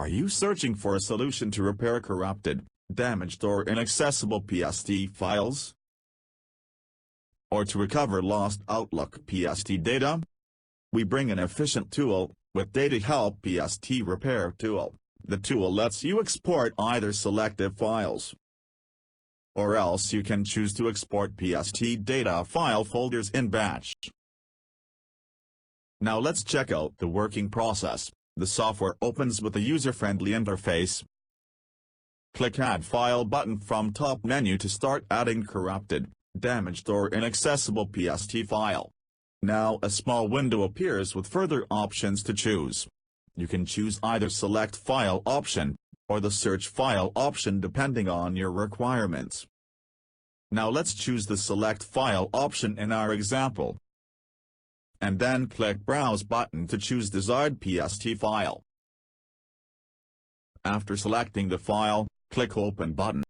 Are you searching for a solution to repair corrupted, damaged or inaccessible PST files? Or to recover lost Outlook PST data? We bring an efficient tool, with Data Help PST Repair Tool. The tool lets you export either selective files, or else you can choose to export PST data file folders in batch. Now let's check out the working process. The software opens with a user-friendly interface. Click Add File button from top menu to start adding corrupted, damaged or inaccessible PST file. Now a small window appears with further options to choose. You can choose either Select File option, or the Search File option depending on your requirements. Now let's choose the Select File option in our example. And then click Browse button to choose desired PST file. After selecting the file, click Open button.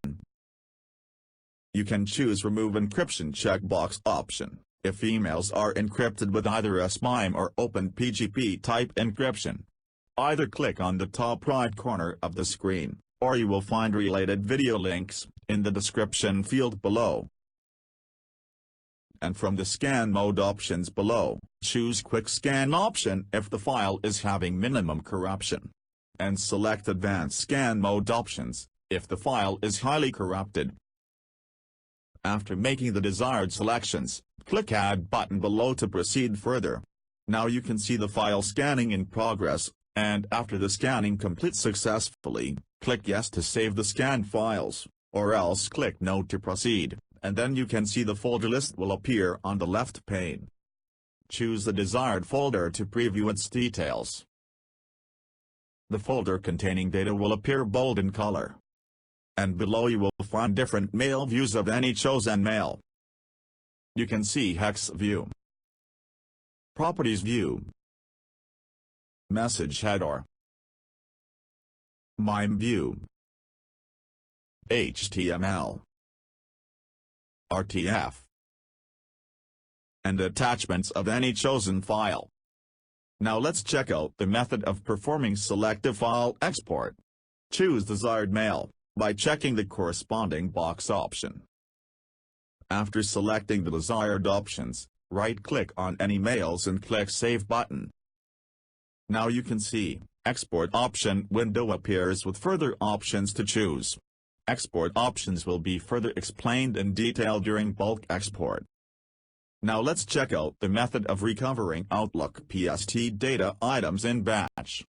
You can choose Remove Encryption checkbox option, if emails are encrypted with either SMIME or OpenPGP type encryption. Either click on the top right corner of the screen, or you will find related video links in the description field below. And from the scan mode options below, choose Quick Scan option if the file is having minimum corruption. And select Advanced Scan mode options, if the file is highly corrupted. After making the desired selections, click Add button below to proceed further. Now you can see the file scanning in progress, and after the scanning completes successfully, click Yes to save the scanned files, or else click No to proceed. And then you can see the folder list will appear on the left pane. Choose the desired folder to preview its details. The folder containing data will appear bold in color. And below you will find different mail views of any chosen mail. You can see Hex View, Properties View, Message Header, MIME View, HTML, RTF, and attachments of any chosen file. Now let's check out the method of performing selective file export. Choose desired mail by checking the corresponding box option. After selecting the desired options, right-click on any mails and click Save button. Now you can see, Export option window appears with further options to choose. Export options will be further explained in detail during bulk export. Now let's check out the method of recovering Outlook PST data items in batch.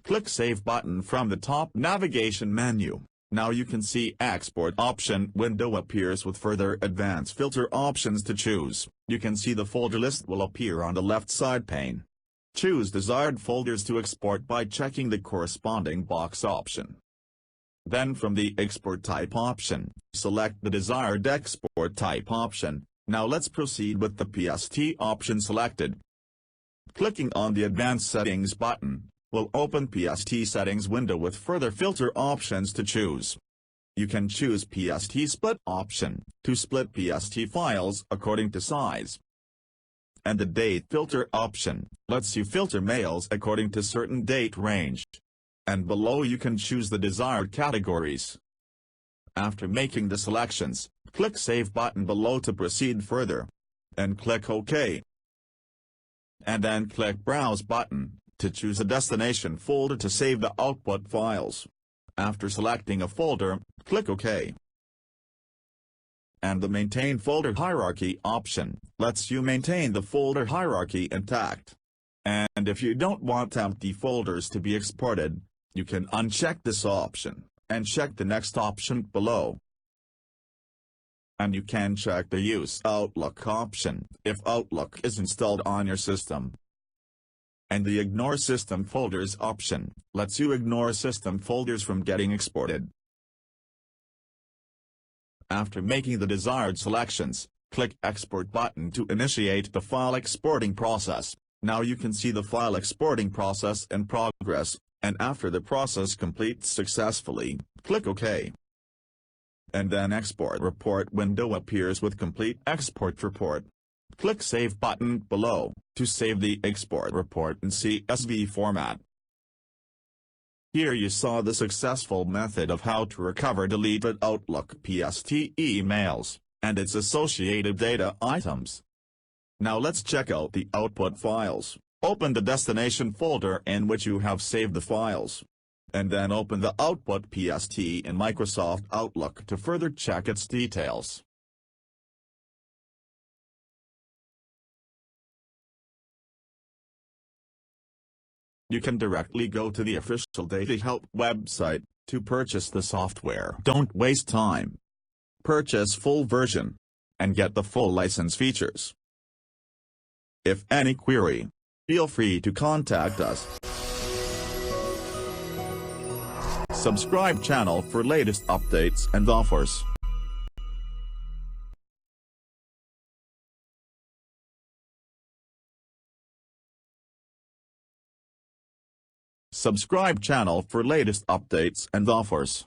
Click Save button from the top navigation menu. Now you can see Export option window appears with further advanced filter options to choose. You can see the folder list will appear on the left side pane. Choose desired folders to export by checking the corresponding box option. Then from the Export Type option, select the desired export type option. Now let's proceed with the PST option selected. Clicking on the Advanced Settings button will open PST settings window with further filter options to choose. You can choose PST Split option to split PST files according to size. And the Date Filter option lets you filter mails according to certain date range. And below you can choose the desired categories. After making the selections, click Save button below to proceed further. And click OK. And then click Browse button to choose a destination folder to save the output files. After selecting a folder, click OK. And the Maintain Folder Hierarchy option lets you maintain the folder hierarchy intact. And if you don't want empty folders to be exported, you can uncheck this option, and check the next option below. And you can check the Use Outlook option if Outlook is installed on your system. And the Ignore System Folders option lets you ignore system folders from getting exported. After making the desired selections, click Export button to initiate the file exporting process. Now you can see the file exporting process in progress, and after the process completes successfully, click OK. And then Export Report window appears with complete export report. Click Save button below to save the export report in CSV format. Here you saw the successful method of how to recover deleted Outlook PST emails, and its associated data items. Now let's check out the output files. Open the destination folder in which you have saved the files. And then open the Output PST in Microsoft Outlook to further check its details. You can directly go to the official DataHelp website to purchase the software. Don't waste time. Purchase full version and get the full license features. If any query, feel free to contact us. Subscribe channel for latest updates and offers. Subscribe channel for latest updates and offers.